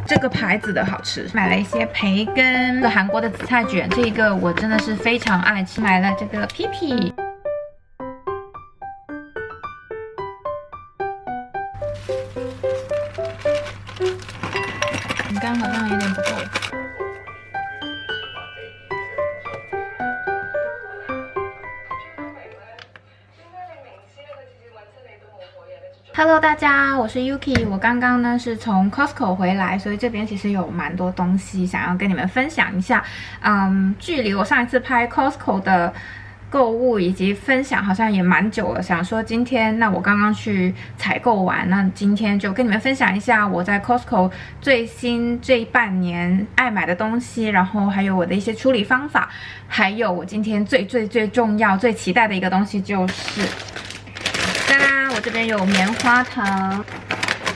这个牌子的好吃。买了一些培根，韩国的紫菜卷，这个我真的是非常爱吃。买了这个屁屁。 饼干好像有点不够。Hello， 大家，我是 Yuki。我刚刚呢是从 Costco 回来，所以这边其实有蛮多东西想要跟你们分享一下。距离我上一次拍 Costco 的 购物以及分享好像也蛮久了，想说今天那我刚刚去采购完，那今天就跟你们分享一下我在 Costco 最新这半年爱买的东西，然后还有我的一些处理方法，还有我今天最重要、最期待的一个东西就是，哒啦，我这边有棉花糖。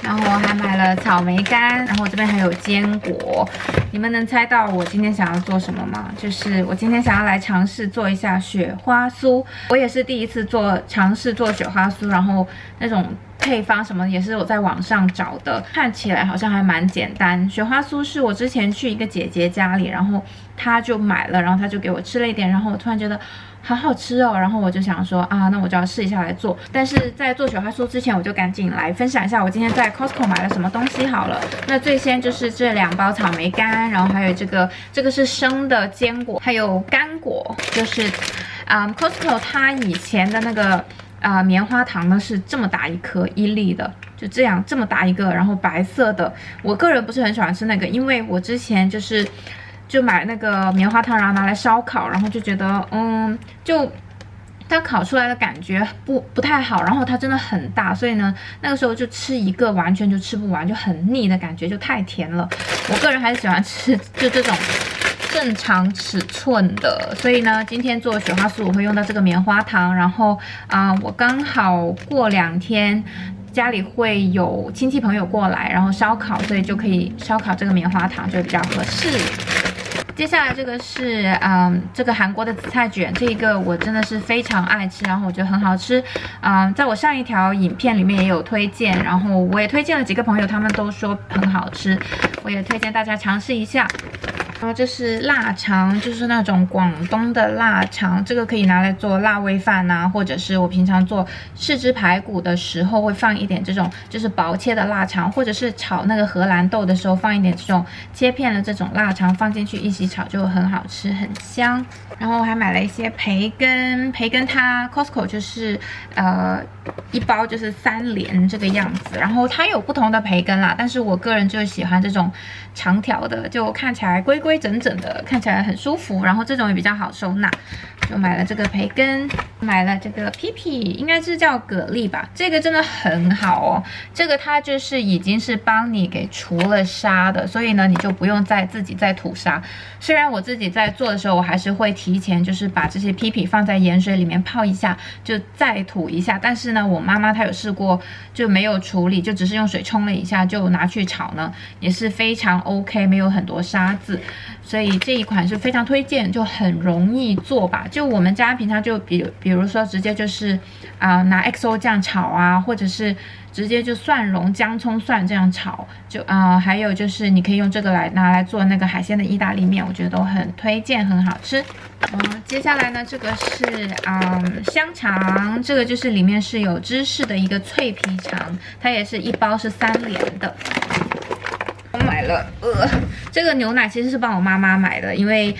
然后我还买了草莓干，然后我这边还有坚果。你们能猜到我今天想要做什么吗？就是我今天想要来尝试做一下雪花酥。我也是第一次尝试做雪花酥，然后那种配方什么也是我在网上找的，看起来好像还蛮简单。雪花酥是我之前去一个姐姐家里，然后她就买了，然后她就给我吃了一点，然后我突然觉得 好好吃哦，然后我就想说啊，那我就要试一下来做。但是在做雪花酥之前，我就赶紧来分享一下我今天在 Costco 买了什么东西好了。那最先就是这2包草莓干，然后还有这个是生的坚果，还有干果，就是Costco 它以前的那个棉花糖呢是这么大一颗1粒的。 就这样这么大一个，然后白色的。我个人不是很喜欢吃那个，因为我之前就买那个棉花糖，然后拿来烧烤，然后就觉得就它烤出来的感觉不太好，然后它真的很大，所以呢那个时候就吃一个完全就吃不完，就很腻的感觉，就太甜了。我个人还是喜欢吃就这种 正常尺寸的，所以呢，今天做雪花酥我会用到这个棉花糖，然后我刚好过2天 家里会有亲戚朋友过来，然后烧烤，所以就可以烧烤这个棉花糖，就比较合适。接下来这个是这个韩国的紫菜卷，这个我真的是非常爱吃，然后我觉得很好吃。在我上一条影片里面也有推荐，然后我也推荐了几个朋友，他们都说很好吃，我也推荐大家尝试一下。 然后这是腊肠，就是那种广东的腊肠，这个可以拿来做辣味饭啊，或者是我平常做豉汁排骨的时候会放一点这种就是薄切的腊肠，或者是炒那个荷兰豆的时候放一点这种切片的这种腊肠放进去一起炒就很好吃，很香。然后我还买了一些培根，培根它 Costco 就是1包就是3连这个样子，然后它有不同的培根啦，但是我个人就喜欢这种长条的，就看起来规规整整的，看起来很舒服，然后这种也比较好收纳，就买了这个培根，买了这个屁屁，应该是叫蛤蜊吧，这个真的很好哦，这个它就是已经是帮你给除了沙的，所以呢你就不用自己再吐沙。虽然我自己在做的时候，我还是会提前就是把这些屁屁放在盐水里面泡一下，就再吐一下，但是呢我妈妈她有试过就没有处理，就只是用水冲了一下就拿去炒呢，也是非常 OK， 没有很多沙子，所以这一款是非常推荐，就很容易做吧。就我们家平常就比如说直接就是拿 XO 酱炒啊，或者是直接就蒜蓉、姜、葱、蒜这样炒，就还有就是你可以用这个拿来做那个海鲜的意大利面，我觉得都很推荐，很好吃。接下来呢，这个是香肠，这个就是里面是有芝士的一个脆皮肠，它也是1包是3连的。 我买了，这个牛奶其实是帮我妈妈买的，因为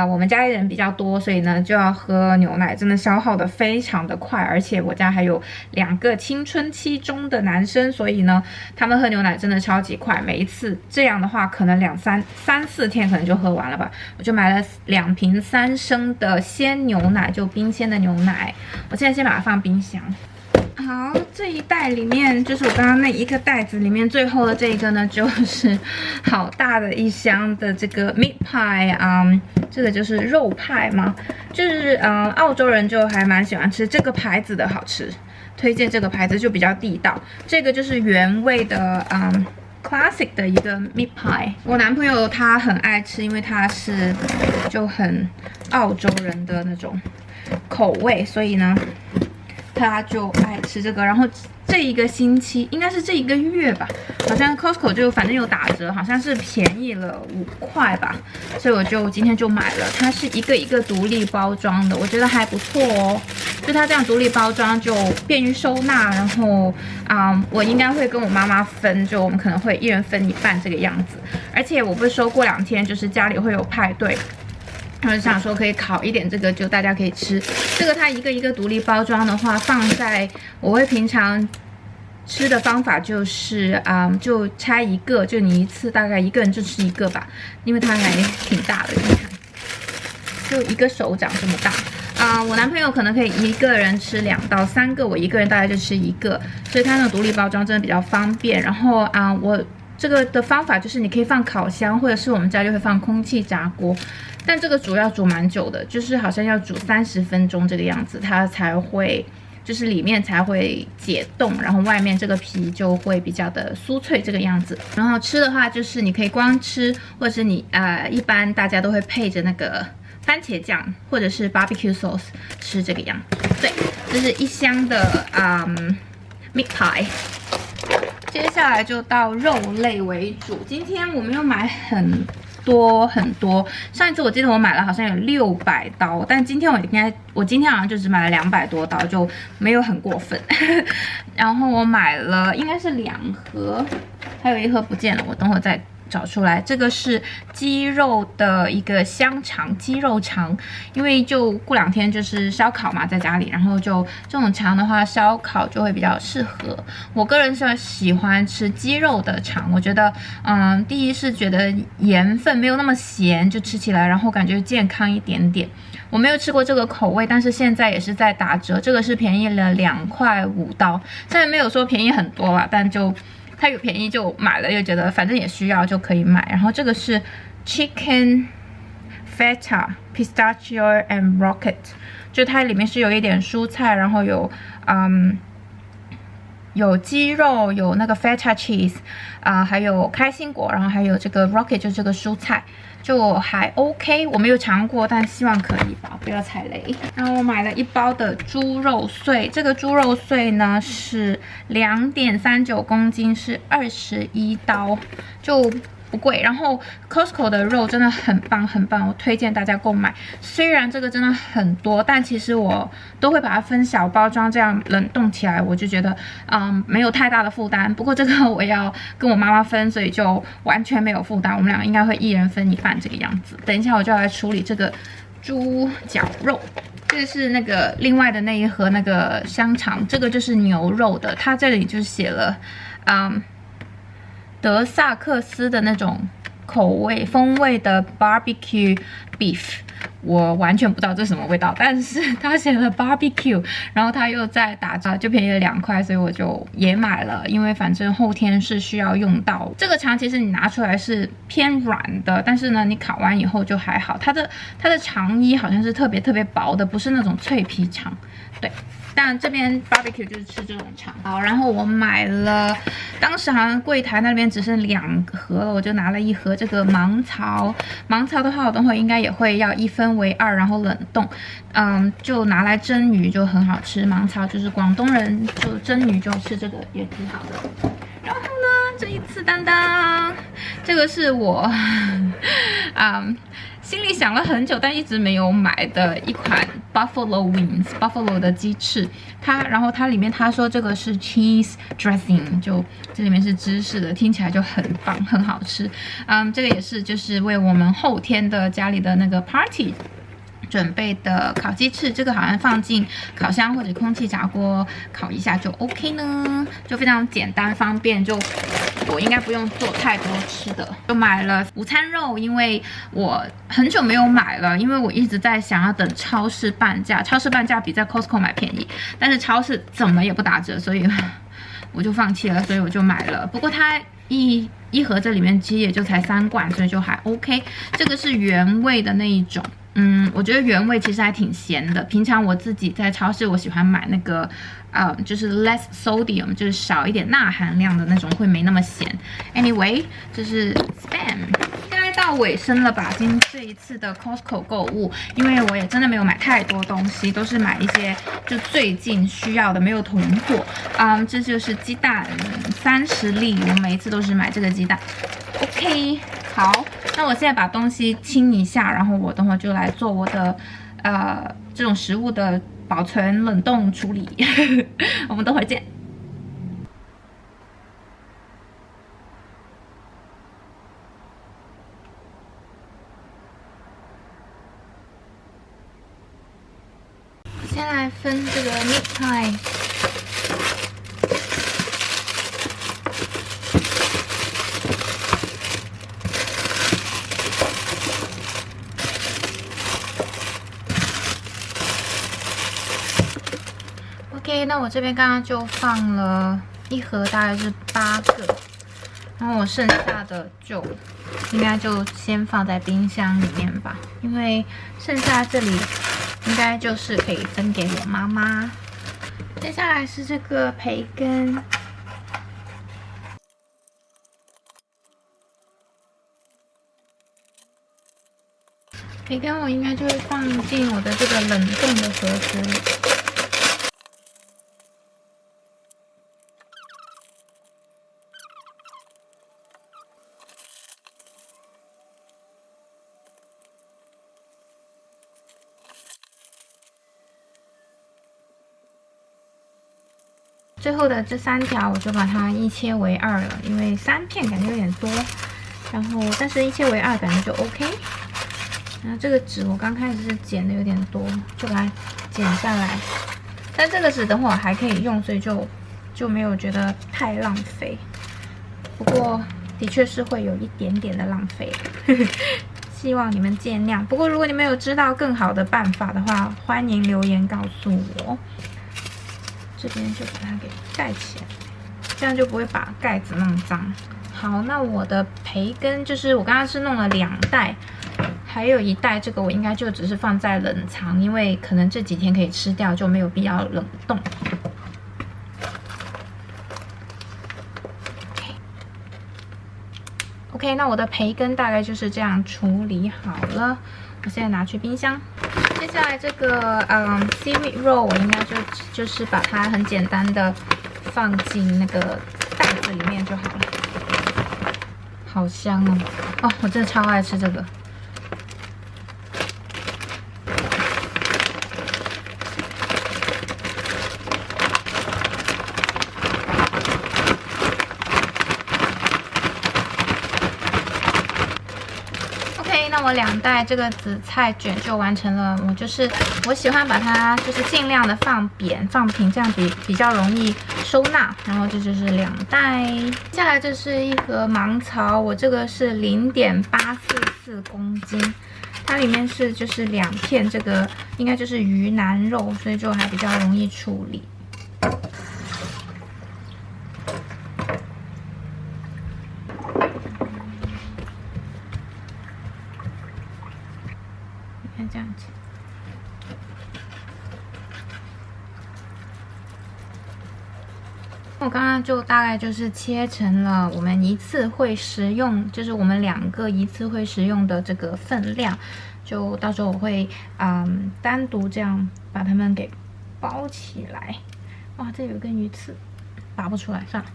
我们家里人比较多，所以呢就要喝牛奶，真的消耗的非常的快，而且我家还有2个青春期中的男生，所以呢他们喝牛奶真的超级快，每一次这样的话可能3、4天可能就喝完了吧。我就买了2瓶3升的鲜牛奶，就冰鲜的牛奶，我现在先把它放冰箱。 好，这一袋里面就是我刚刚那一个袋子里面最后的这个呢，就是好大的一箱的这个 meat pie，这个就是肉派嘛，就是澳洲人就还蛮喜欢吃这个牌子的，好吃，推荐这个牌子就比较地道。这个就是原味的classic 的一个 meat pie， 我男朋友他很爱吃，因为他是就很澳洲人的那种口味，所以呢。他就爱吃这个。然后这一个星期应该是这一个月吧，好像 Costco 就反正有打折，好像是便宜了5块吧，所以我就今天就买了。它是一个一个独立包装的，我觉得还不错哦。就它这样独立包装就便于收纳，然后我应该会跟我妈妈分，就我们可能会一人分一半这个样子。而且我不是说过2天就是家里会有派对。我就想说可以烤一点这个，就大家可以吃。这个它一个一个独立包装的话，放在我会平常吃的方法就是，就拆一个，就你一次大概一个人就吃一个吧，因为它还挺大的，你看，就一个手掌这么大。我男朋友可能可以一个人吃2到3个，我一个人大概就吃1个，所以它那个独立包装真的比较方便。然后我这个的方法就是你可以放烤箱，或者是我们家就会放空气炸锅。但这个煮要煮蛮久的，就是好像要煮30分钟这个样子，它才会就是里面才会解冻，然后外面这个皮就会比较的酥脆这个样子。然后吃的话就是你可以光吃，或者是你一般大家都会配着那个番茄酱或者是 barbecue sauce 吃这个样子。对，这是一箱的meat pie。接下来就到肉类为主，今天我们又买很多，上一次我记得我买了好像有600刀，但今天我今天好像就只买了200多刀，就没有很过分。然后我买了应该是2盒，还有1盒不见了，我等会儿再找出来。这个是鸡肉的一个香肠，鸡肉肠，因为就过2天就是烧烤嘛，在家里，然后就这种肠的话，烧烤就会比较适合。我个人是喜欢吃鸡肉的肠，我觉得，第一是觉得盐分没有那么咸，就吃起来，然后感觉健康一点点。我没有吃过这个口味，但是现在也是在打折，这个是便宜了2块5刀，虽然没有说便宜很多啦，但就它有便宜就买了，又觉得反正也需要就可以买。然后这个是 Chicken Feta Pistachio and Rocket， 就它里面是有一点蔬菜，然后有鸡肉，有那个 Feta cheese， 还有开心果，然后还有这个 Rocket 就这个蔬菜。就还 OK， 我没有尝过，但希望可以吧，不要踩雷。然后我买了1包的猪肉碎，这个猪肉碎呢是2.39公斤，是21刀，就不贵。然后 Costco 的肉真的很棒，我推荐大家购买。虽然这个真的很多，但其实我都会把它分小包装，这样冷冻起来，我就觉得没有太大的负担。不过这个我要跟我妈妈分，所以就完全没有负担。我们俩应该会一人分一半这个样子。等一下我就要来处理这个猪脚肉。这个是那个另外的那一盒那个香肠，这个就是牛肉的，它这里就写了德萨克斯的那种风味的 barbecue beef， 我完全不知道这是什么味道，但是它写了 barbecue， 然后它又在打折，就便宜了2块，所以我就也买了，因为反正后天是需要用到。这个肠其实你拿出来是偏软的，但是呢，你烤完以后就还好。它的肠衣好像是特别薄的，不是那种脆皮肠，对。但这边 barbecue 就是吃这种肠。好，然后我买了，当时好像柜台那边只剩2盒了，我就拿了1盒这个芒草。芒草的话，我等会应该也会要1分为2，然后冷冻，就拿来蒸鱼就很好吃。芒草就是广东人就蒸鱼就吃这个也挺好的。然后呢，这一次当当，这个是我心里想了很久，但一直没有买的一款 Buffalo Wings，Buffalo 的鸡翅。然后它里面他说这个是 cheese dressing， 就这里面是芝士的，听起来就很棒，很好吃。这个也是就是为我们后天的家里的那个 party准备的烤鸡翅，这个好像放进烤箱或者空气炸锅烤一下就 OK 呢，就非常简单方便，就我应该不用做太多吃的。就买了午餐肉，因为我很久没有买了，因为我一直在想要等超市半价，超市半价比在 Costco 买便宜，但是超市怎么也不打折，所以我就放弃了，所以我就买了。不过它一盒这里面其实也就才3罐，所以就还 OK。这个是原味的那一种。我觉得原味其实还挺咸的。平常我自己在超市，我喜欢买那个，就是 less sodium， 就是少一点钠含量的那种，会没那么咸。Anyway， 这是 spam。现在到尾声了吧？这一次的 Costco 购物，因为我也真的没有买太多东西，都是买一些就最近需要的，没有囤货。这就是鸡蛋30粒，我每一次都是买这个鸡蛋。OK， 好，那我现在把东西清一下，然后我等会就来做我的这种食物的保存冷冻处理。我们等会见。先来分这个 meat pie。OK， 那我这边刚刚就放了一盒，大概是8个，然后我剩下的就应该就先放在冰箱里面吧，因为剩下这里应该就是可以分给我妈妈。接下来是这个培根，培根我应该就会放进我的这个冷冻的盒子里。最后的这3条，我就把它1切为2了，因为3片感觉有点多，然后但是1切为2感觉就 OK。然后这个纸我刚开始是剪的有点多，就把它剪下来。但这个纸等会儿还可以用，所以就没有觉得太浪费。不过的确是会有一点点的浪费，希望你们见谅。不过如果你们有知道更好的办法的话，欢迎留言告诉我。这边就把它给盖起来，这样就不会把盖子弄脏。好，那我的培根就是我刚刚是弄了2袋，还有1袋，这个我应该就只是放在冷藏，因为可能这几天可以吃掉，就没有必要冷冻。OK， 那我的培根大概就是这样处理好了，我现在拿去冰箱。接下来这个seaweed roll 我应该就是把它很简单的放进那个袋子里面就好了。好香哦！哦，我真的超爱吃这个。那我2袋这个紫菜卷就完成了。我喜欢把它就是尽量的放扁放平，这样比较容易收纳。然后这就是2袋。接下来这是一盒芒草，我这个是0.844公斤，它里面是就是2片，这个应该就是鱼腩肉，所以就还比较容易处理。这样子，我刚刚就大概就是切成了我们一次会食用，就是我们2个一次会食用的这个分量，就到时候我会单独这样把它们给包起来。哇，这有一根鱼刺，拔不出来，算了。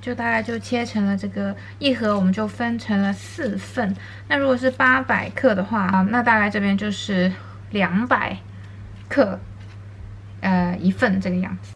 就大概就切成了这个1盒，我们就分成了4份。那如果是800克的话，那大概这边就是200克，1份这个样子。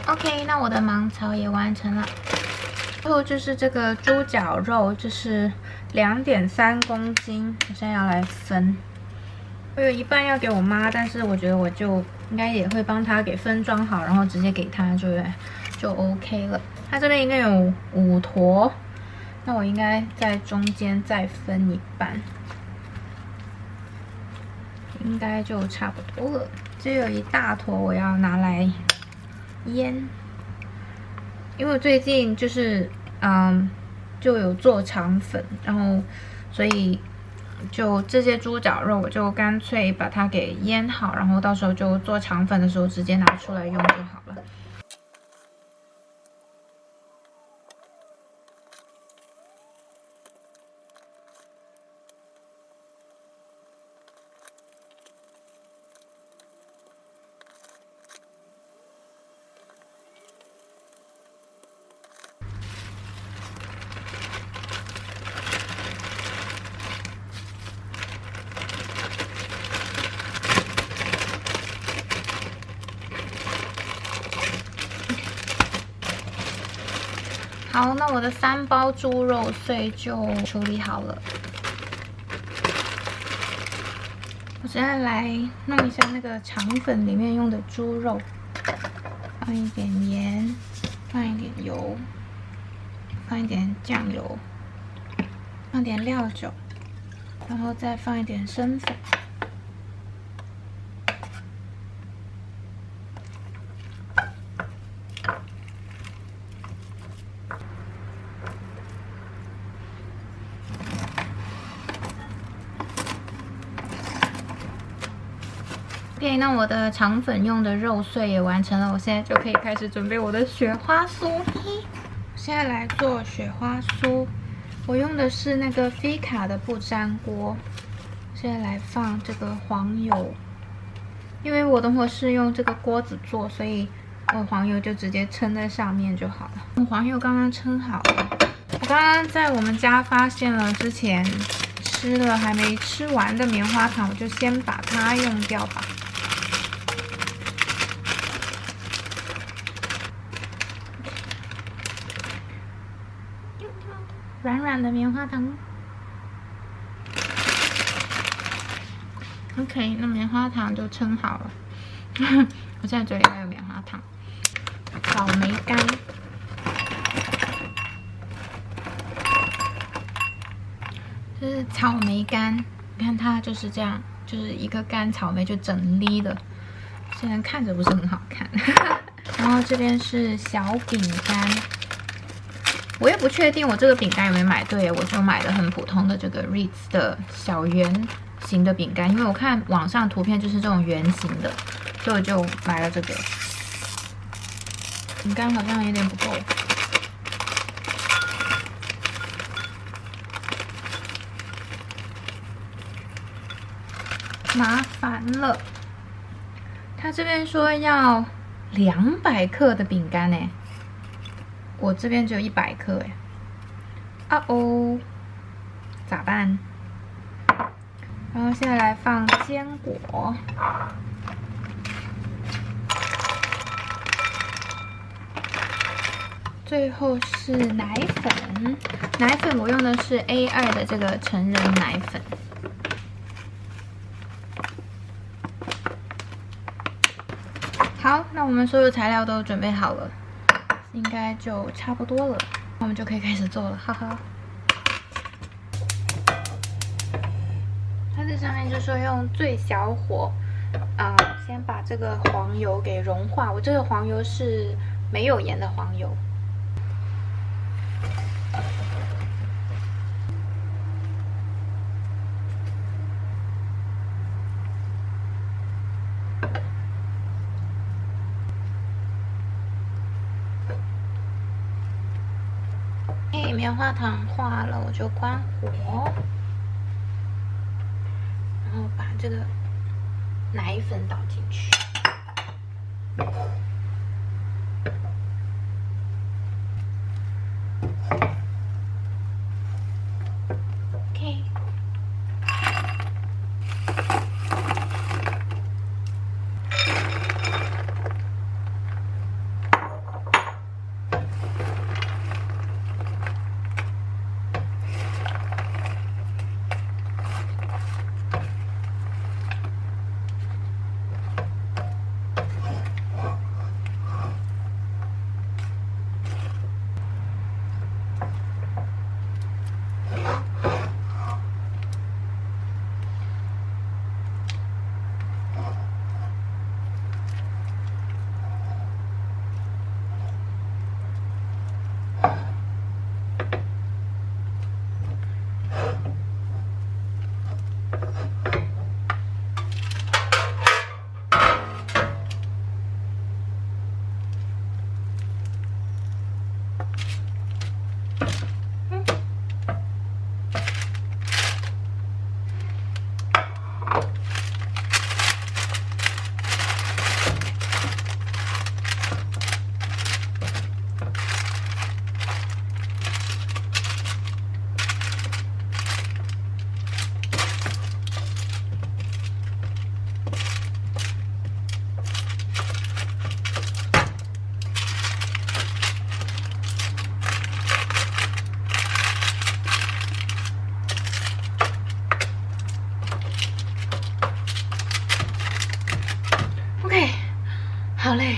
OK， 那我的芒草也完成了。最后就是这个猪脚肉，就是2.3公斤，我现在要来分。我有一半要给我妈，但是我觉得我就应该也会帮她给分装好，然后直接给她就 OK 了。它这边应该有5坨，那我应该在中间再分一半，应该就差不多了。这有一大坨我要拿来腌，因为我最近就是就有做肠粉，然后所以就这些猪脚肉我就干脆把它给腌好，然后到时候就做肠粉的时候直接拿出来用就好了。好，那我的3包猪肉碎就处理好了。我现在来弄一下那个肠粉里面用的猪肉，放一点盐，放一点油，放一点酱油，放点料酒，然后再放一点生粉。OK， 那我的肠粉用的肉碎也完成了，我现在就可以开始准备我的雪花酥。现在来做雪花酥，我用的是那个菲卡的不粘锅。现在来放这个黄油，因为我等会是用这个锅子做，所以我黄油就直接称在上面就好了。黄油刚刚称好了，我刚刚在我们家发现了之前吃了还没吃完的棉花糖，我就先把它用掉吧。软软的棉花糖 ，OK， 那棉花糖就称好了。我现在嘴里还有棉花糖，草莓干，这是草莓干，你看它就是这样，就是一个干草莓就整粒的，虽然看着不是很好看。然后这边是小饼干。我也不确定我这个饼干有没有买对，我就买了很普通的这个 Ritz 的小圆形的饼干，因为我看网上图片就是这种圆形的，所以我就买了这个。饼干好像有点不够，麻烦了。他这边说要200克的饼干呢。我这边只有100克哎，啊哦，咋办？然后现在来放坚果，最后是奶粉。奶粉我用的是 A2 的这个成人奶粉。好，那我们所有材料都准备好了。应该就差不多了，我们就可以开始做了，哈哈。它这上面就说用最小火，先把这个黄油给融化。我这个黄油是没有盐的黄油。棉花糖化了，我就关火，然后把这个奶粉倒进去。OK。好累，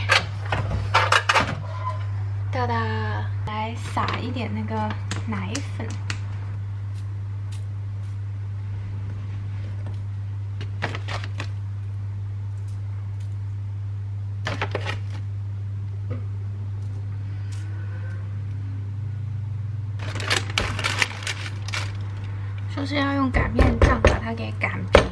哒哒，来撒一点那个奶粉。说是要用擀面杖把它给擀平。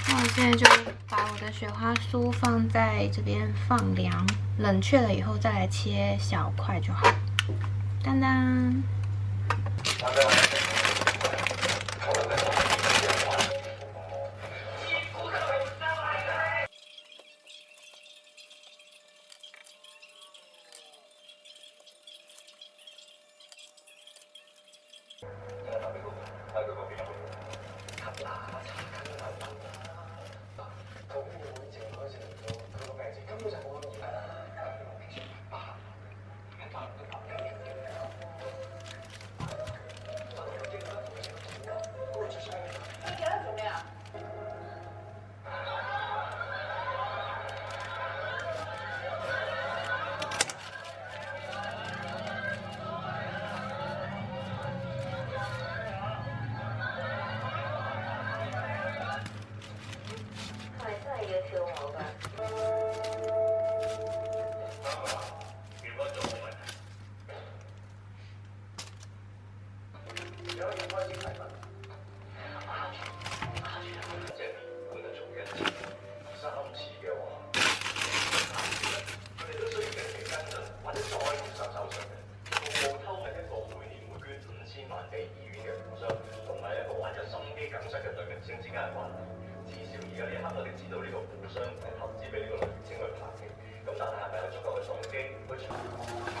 那我现在就把我的雪花酥放在这边放凉，冷却了以后再来切小块就好。当当。至少而家呢一刻我哋知道呢個富商係投資俾呢個女明星去拍戲，咁但係係咪有足夠嘅動機去？